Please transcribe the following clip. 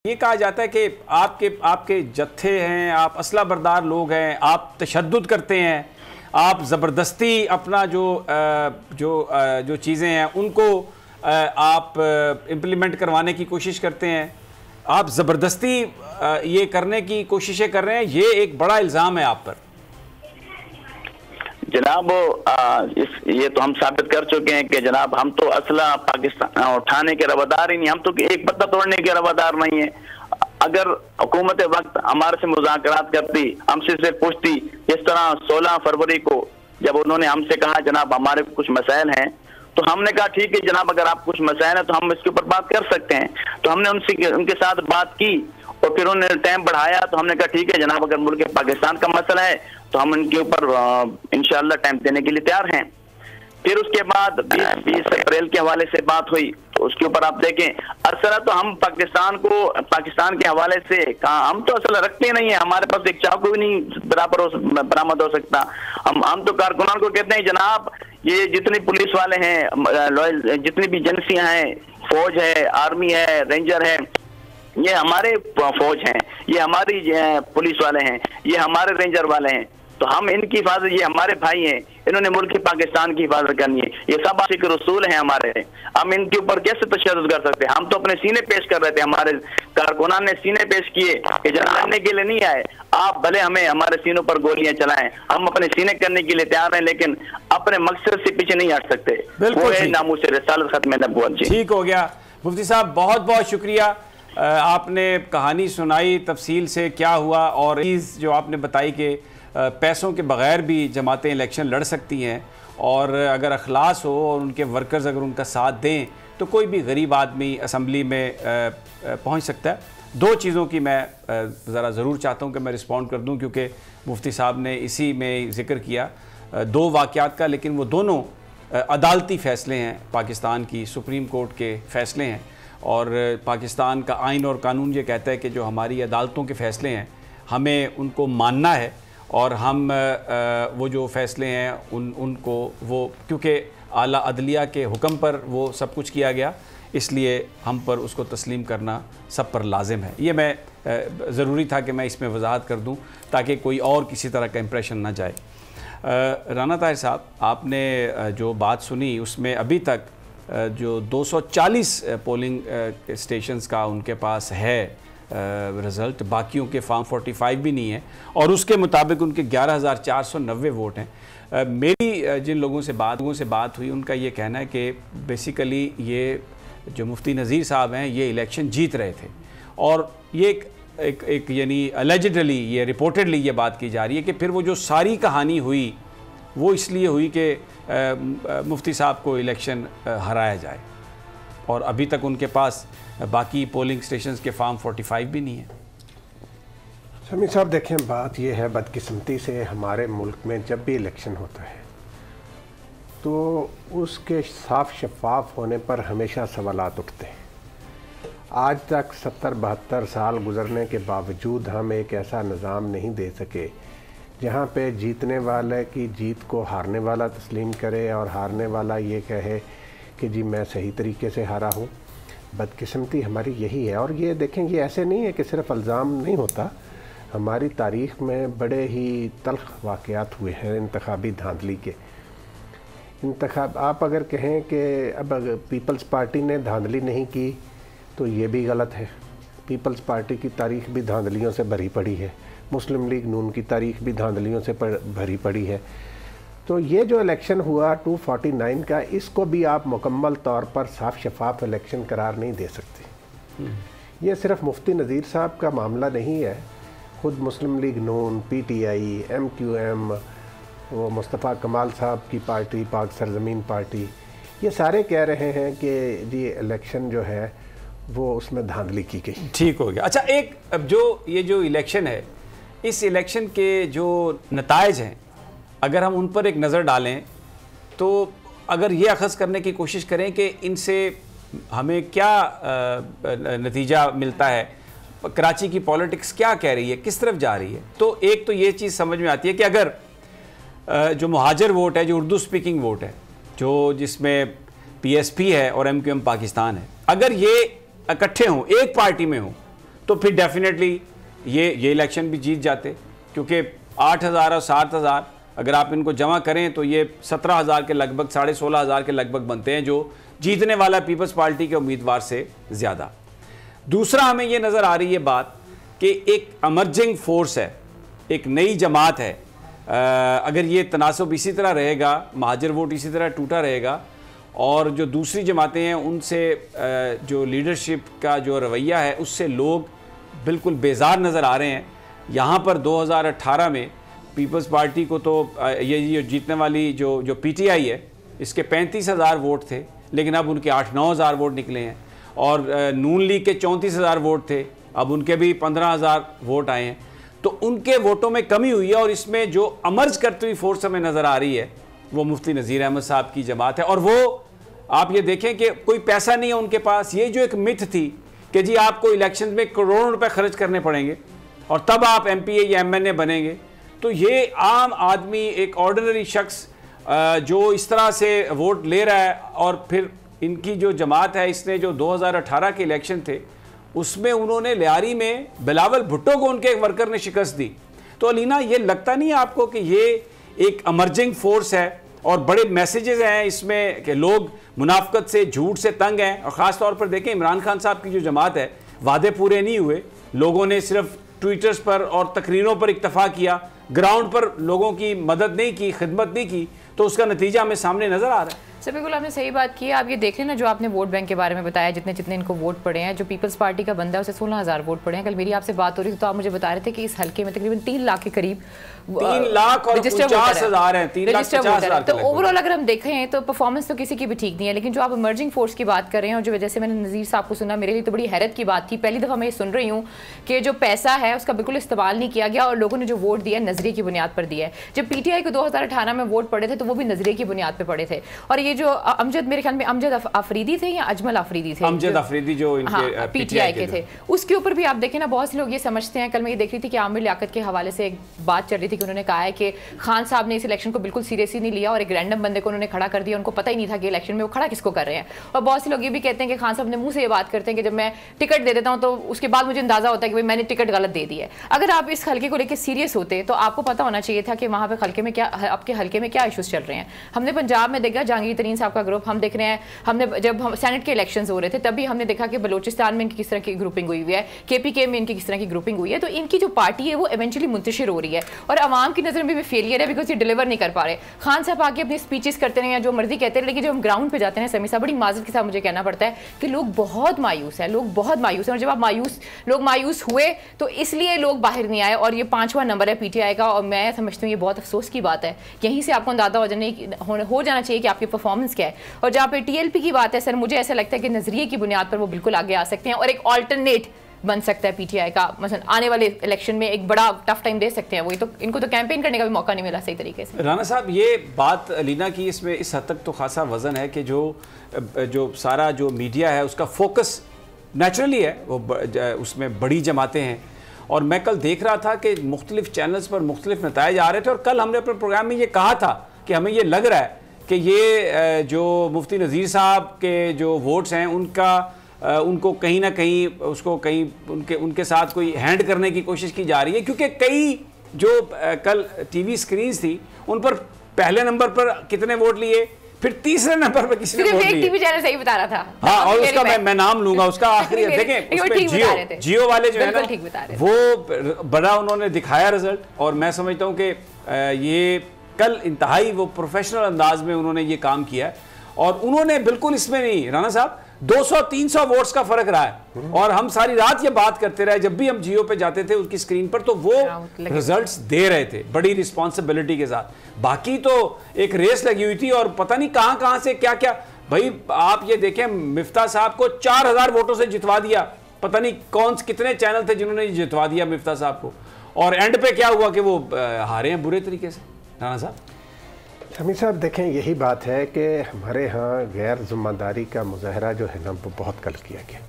ये कहा जाता है कि आपके आपके जत्थे हैं, आप असला बरदार लोग हैं, आप तशद्दुद करते हैं, आप ज़बरदस्ती अपना जो चीज़ें हैं उनको आप इम्प्लीमेंट करवाने की कोशिश करते हैं, आप ज़बरदस्ती ये करने की कोशिशें कर रहे हैं। ये एक बड़ा इल्ज़ाम है आप पर। जनाब ये तो हम साबित कर चुके हैं कि जनाब हम तो असला पाकिस्तान उठाने के रवादार ही नहीं, हम तो एक पत्ता तोड़ने के रवादार नहीं है। अगर हुकूमत वक्त हमारे से मुज़ाकरात करती, हमसे से पूछती, इस तरह 16 फरवरी को जब उन्होंने हमसे कहा जनाब हमारे कुछ मसाइल हैं, तो हमने कहा ठीक है जनाब, अगर आप कुछ मसाइल हैं तो हम इसके ऊपर बात कर सकते हैं। तो हमने उनके साथ बात की और फिर उन्होंने टाइम बढ़ाया, तो हमने कहा ठीक है जनाब, अगर मुल्क पाकिस्तान का मसला है तो हम उनके ऊपर इंशाअल्लाह टाइम देने के लिए तैयार हैं। फिर उसके बाद 20 अप्रैल के हवाले से बात हुई, तो उसके ऊपर आप देखें असल तो हम पाकिस्तान के हवाले से कहा, हम तो असल रखते नहीं है, हमारे पास एक चाकू भी नहीं बरामद हो सकता। हम तो कारकुनान को कहते हैं जनाब, ये जितने पुलिस वाले हैं, जितनी भी एजेंसियां हैं, फौज है, आर्मी है, रेंजर है, ये हमारे फौज हैं, ये हमारी पुलिस वाले हैं, ये हमारे रेंजर वाले हैं, तो हम इनकी हिफाजत, ये हमारे भाई हैं, इन्होंने मुल्क पाकिस्तान की हिफाजत करनी है, ये सब आशिक रसूल हैं हमारे। हम इनके ऊपर कैसे तशद्दुद कर सकते हैं? हम तो अपने सीने पेश कर रहे थे, हमारे कारकुनान ने सीने पेश किए कि जनाब लड़ने के लिए नहीं आए, आप भले हमें हमारे सीनों पर गोलियां चलाएं, हम अपने सीने करने के लिए तैयार हैं, लेकिन अपने मकसद से पीछे नहीं हट सकते। वो है नामूस रिसालत खत्म नबूवत। ठीक हो गया मुफ्ती साहब, बहुत बहुत शुक्रिया। आपने कहानी सुनाई तफसील से क्या हुआ, और चीज़ जो आपने बताई कि पैसों के बग़ैर भी जमातें इलेक्शन लड़ सकती हैं, और अगर अखलास हो और उनके वर्कर्स अगर उनका साथ दें तो कोई भी गरीब आदमी असम्बली में पहुंच सकता है। दो चीज़ों की मैं ज़रा ज़रूर चाहता हूं कि मैं रिस्पॉन्ड कर दूं, क्योंकि मुफ्ती साहब ने इसी में ज़िक्र किया दो वाक़यात का, लेकिन वो दोनों अदालती फ़ैसले हैं, पाकिस्तान की सुप्रीम कोर्ट के फ़ैसले हैं, और पाकिस्तान का आइन और कानून ये कहता है कि जो हमारी अदालतों के फ़ैसले हैं हमें उनको मानना है, और हम वो जो फ़ैसले हैं उनको वो, क्योंकि आला अदलिया के हुक्म पर वो सब कुछ किया गया, इसलिए हम पर उसको तस्लीम करना सब पर लाजिम है। ये मैं ज़रूरी था कि मैं इसमें वजाहत कर दूं ताकि कोई और किसी तरह का इम्प्रेशन ना जाए। राना ताहिर साहब, आपने जो बात सुनी उसमें अभी तक जो 240 पोलिंग स्टेशंस का उनके पास है रिज़ल्ट, बाकियों के फार्म 45 भी नहीं है, और उसके मुताबिक उनके 11,490 वोट हैं। मेरी जिन लोगों से बात हुई उनका ये कहना है कि बेसिकली ये जो मुफ्ती नज़ीर साहब हैं ये इलेक्शन जीत रहे थे, और ये एक यानी अलेजिडली, ये रिपोर्टेडली ये बात की जा रही है कि फिर वो जो सारी कहानी हुई वो इसलिए हुई कि मुफ्ती साहब को इलेक्शन हराया जाए, और अभी तक उनके पास बाकी पोलिंग स्टेशंस के फार्म 45 भी नहीं है। शमी साहब देखें, बात यह है, बदकिस्मती से हमारे मुल्क में जब भी इलेक्शन होता है तो उसके साफ शफाफ होने पर हमेशा सवालात उठते हैं। आज तक 70-72 साल गुजरने के बावजूद हम एक ऐसा निज़ाम नहीं दे सके जहाँ पे जीतने वाले की जीत को हारने वाला तस्लीम करे और हारने वाला ये कहे कि जी मैं सही तरीके से हारा हूँ। बदकिस्मती हमारी यही है। और ये देखें, ये ऐसे नहीं है कि सिर्फ इल्ज़ाम नहीं होता, हमारी तारीख़ में बड़े ही तल्ख़ वाक़यात हुए हैं इंतखाबी धांधली के। आप अगर कहें कि अब अगर पीपल्स पार्टी ने धांधली नहीं की तो ये भी गलत है। पीपल्स पार्टी की तारीख़ भी धांधलियों से भरी पड़ी है, मुस्लिम लीग नून की तारीख़ भी धांधलियों से भरी पड़ी है। तो ये जो इलेक्शन हुआ 249 का, इसको भी आप मुकम्मल तौर पर साफ शफाफ इलेक्शन करार नहीं दे सकते। ये सिर्फ मुफ्ती नज़ीर साहब का मामला नहीं है, ख़ुद मुस्लिम लीग नून, PTI, MQM, वो मुस्तफ़ा कमाल साहब की पार्टी, पाक सरजमीन पार्टी, ये सारे कह रहे हैं कि जी इलेक्शन जो है वो उसमें धांधली की गई। ठीक हो गया। अच्छा, एक अब ये जो इलेक्शन है, इस इलेक्शन के जो नताइज हैं, अगर हम उन पर एक नज़र डालें तो अगर ये अखज़ करने की कोशिश करें कि इनसे हमें क्या नतीजा मिलता है, कराची की पॉलिटिक्स क्या कह रही है, किस तरफ जा रही है, तो एक तो ये चीज़ समझ में आती है कि अगर जो मुहाजिर वोट है, जो उर्दू स्पीकिंग वोट है, जो जिसमें PSP है और MQM पाकिस्तान है, अगर ये इकट्ठे हों, एक पार्टी में हों, तो फिर डेफिनेटली ये इलेक्शन भी जीत जाते, क्योंकि 8,000 और 7,000 अगर आप इनको जमा करें तो ये 17,000 के लगभग, 16,500 के लगभग बनते हैं, जो जीतने वाला पीपल्स पार्टी के उम्मीदवार से ज़्यादा। दूसरा, हमें ये नज़र आ रही है बात कि एक अमर्जिंग फोर्स है, एक नई जमात है। अगर ये तनासब इसी तरह रहेगा, महाजर वोट इसी तरह टूटा रहेगा और जो दूसरी जमातें हैं उनसे जो लीडरशिप का जो रवैया है उससे लोग बिल्कुल बेजार नज़र आ रहे हैं। यहाँ पर 2018 में पीपल्स पार्टी को तो ये जीतने वाली जो पीटीआई है इसके 35,000 वोट थे, लेकिन अब उनके 8-9,000 वोट निकले हैं। और नून लीग के 34,000 वोट थे, अब उनके भी 15,000 वोट आए हैं। तो उनके वोटों में कमी हुई है और इसमें जो अमर्ज करती हुई फोर्स हमें नज़र आ रही है वो मुफ्ती नज़ीर अहमद साहब की जमात है। और वो आप ये देखें कि कोई पैसा नहीं है उनके पास। ये जो एक मिथ थी कि जी आपको इलेक्शन में करोड़ों रुपए खर्च करने पड़ेंगे और तब आप एमपीए या एमएनए बनेंगे, तो ये आम आदमी, एक ऑर्डिनरी शख्स जो इस तरह से वोट ले रहा है, और फिर इनकी जो जमात है इसने जो 2018 के इलेक्शन थे उसमें उन्होंने लियारी में बिलावल भुट्टो को उनके एक वर्कर ने शिकस्त दी। तो अलीना, ये लगता नहीं है आपको कि ये एक अमर्जिंग फोर्स है और बड़े मैसेजेस हैं इसमें कि लोग मुनाफकत से, झूठ से तंग हैं? और ख़ास तौर पर देखें, इमरान खान साहब की जो जमात है, वादे पूरे नहीं हुए, लोगों ने सिर्फ ट्विटर्स पर और तकरीरों पर इक्तफा किया, ग्राउंड पर लोगों की मदद नहीं की, खिदमत नहीं की, तो उसका नतीजा हमें सामने नज़र आ रहा है। सर बिल्कुल आपने सही बात की है। आप ये देख लें ना, जो आपने वोट बैंक के बारे में बताया, जितने जितने इनको वोट पड़े हैं, जो पीपल्स पार्टी का बंदा है उसे 16,000 वोट पड़े हैं। कल मेरी आपसे बात हो रही थी तो आप मुझे बता रहे थे कि इस हल्के में तकरीबन 3 लाख के करीब 3 लाख और 50,000 हैं, 3,50,000। तो ओवरऑल अगर हम देखें तो परफॉर्मेंस तो किसी की भी ठीक नहीं है। लेकिन जो आप इमर्जिंग फोर्स की बात कर रहे हैं और जो जैसे मैंने नज़ीर साहब को सुना, मेरे लिए तो बड़ी हैरत की बात थी। पहली दफ़ा मैं ये सुन रही हूँ कि जो पैसा है उसका बिल्कुल इस्तेमाल नहीं किया गया और लोगों ने जो वोट दिया नजरिए की बुनियाद पर दिया है। जब पीटीआई को 2018 में वोट पड़े थे तो वो भी नजरिए की बुनियाद पर पड़े थे। और ये जो अमजद, मेरे ख्याल में अमजद अफरीदी थे या अजमल अफरीदी थे, अमजद अफरीदी जो इनके पीटीआई के थे, उसके ऊपर भी आप देखें ना, बहुत से लोग ये समझते हैं। कल मैं ये देख रही थी कि आमिर लियाकत के हवाले से एक बात चल रही थी कि उन्होंने कहा है कि खान साहब ने इस इलेक्शन को बिल्कुल सीरियसली नहीं लिया और एक रैंडम बंदे को उन्होंने खड़ा कर दिया, उनको पता ही नहीं था कि इलेक्शन में वो खड़ा किसको कर रहे हैं। और बहुत से लोग ये भी कहते हैं कि खान साहब ने मुंह से ये बात करते हैं कि जब मैं टिकट दे देता हूँ तो उसके बाद मुझे अंदाजा होता है कि भाई मैंने टिकट गलत दे दी है। अगर आप इस हल्के को लेकर सीरियस होते तो आपको पता होना चाहिए था कि वहाँ पे हल्के में क्या, आपके हल्के में क्या इशूज़ चल रहे हैं। हमने पंजाब में देखा जहांगीर तरीन साहब का ग्रुप, हम देख रहे हैं, हमने जब हम सेनेट के इलेक्शन हो रहे थे तभी हमने देखा कि बलोचिस्तान में इनकी किस तरह की ग्रुपिंग हुई है, केपीके में इनकी किस तरह की ग्रुपिंग हुई है। तो इनकी जो पार्टी है वो इवेंचुअली मुंतशिर हो रही है और आवाम की नज़र में भी फेलियर है, बिकॉज ये डिलीवर नहीं कर पा रहे। खान साहब आके अपनी स्पीचेस करते हैं या जो मर्जी कहते हैं, लेकिन जब हम ग्राउंड पे जाते हैं समी साहब, बड़ी माजरत के साथ मुझे कहना पड़ता है कि लोग बहुत मायूस हैं, लोग बहुत मायूस हैं। और जब आप लोग मायूस हुए तो इसलिए लोग बाहर नहीं आए और ये 5वां नंबर है पीटीआई का। और मैं समझती हूँ ये बहुत अफसोस की बात है। यहीं से आपको अंदाजा हो जाना चाहिए कि आपकी परफॉर्मेंस क्या है। और जहाँ पे टीएलपी की बात है सर, मुझे ऐसा लगता है कि नजरिए की बुनियाद पर वो बिल्कुल आगे आ सकते हैं और एक ऑल्टरनेट बन सकता है पीटीआई का। मतलब आने वाले इलेक्शन में एक बड़ा टफ टाइम दे सकते हैं। वही तो इनको तो कैंपेन करने का भी मौका नहीं मिला सही तरीके से। राना साहब, ये बात अलीना की, इसमें इस हद तक तो खासा वजन है कि जो सारा जो मीडिया है उसका फोकस नेचुरली है, वो उसमें बड़ी जमातें हैं। और मैं कल देख रहा था कि मुख्तलिफ चैनल्स पर मुख्तलिफ नताइज आ रहे थे और कल हमने अपने प्रोग्राम में ये कहा था कि हमें ये लग रहा है कि ये जो मुफ्ती नज़ीर साहब के जो वोट्स हैं उनको कहीं ना कहीं उसको कहीं उनके साथ कोई हैंड करने की कोशिश की जा रही है। क्योंकि कई जो कल टीवी स्क्रीन्स थी उन पर पहले नंबर पर कितने वोट लिए, फिर तीसरे नंबर पर किसी ने वोट लिए। टीवी चैनल सही बता रहा था। हाँ, और उसका मैं नाम लूंगा उसका आखिरी। देखें जियो वाले जो है ना वो बड़ा उन्होंने दिखाया रिजल्ट, और मैं समझता हूँ कि ये कल इंतहाई वो प्रोफेशनल अंदाज में उन्होंने ये काम किया और उन्होंने बिल्कुल इसमें नहीं, राना साहब 200-300 वोट्स का फर्क रहा है। और हम सारी रात ये बात करते रहे, जब भी हम जियो पे जाते थे उसकी स्क्रीन पर तो वो रिजल्ट्स दे रहे थे बड़ी रिस्पॉन्सिबिलिटी के साथ। बाकी तो एक रेस लगी हुई थी और पता नहीं कहां से क्या क्या। भाई आप ये देखें, मिफ्ता साहब को 4,000 वोटों से जितवा दिया, पता नहीं कितने चैनल थे जिन्होंने जितवा दिया मिफ्ता साहब को, और एंड पे क्या हुआ कि वो हारे हैं बुरे तरीके से। राना साहब, शमी साहब देखें, यही बात है कि हमारे यहाँ गैर जिम्मेदारी का मुजाहरा जो है ना वो बहुत कल किया गया।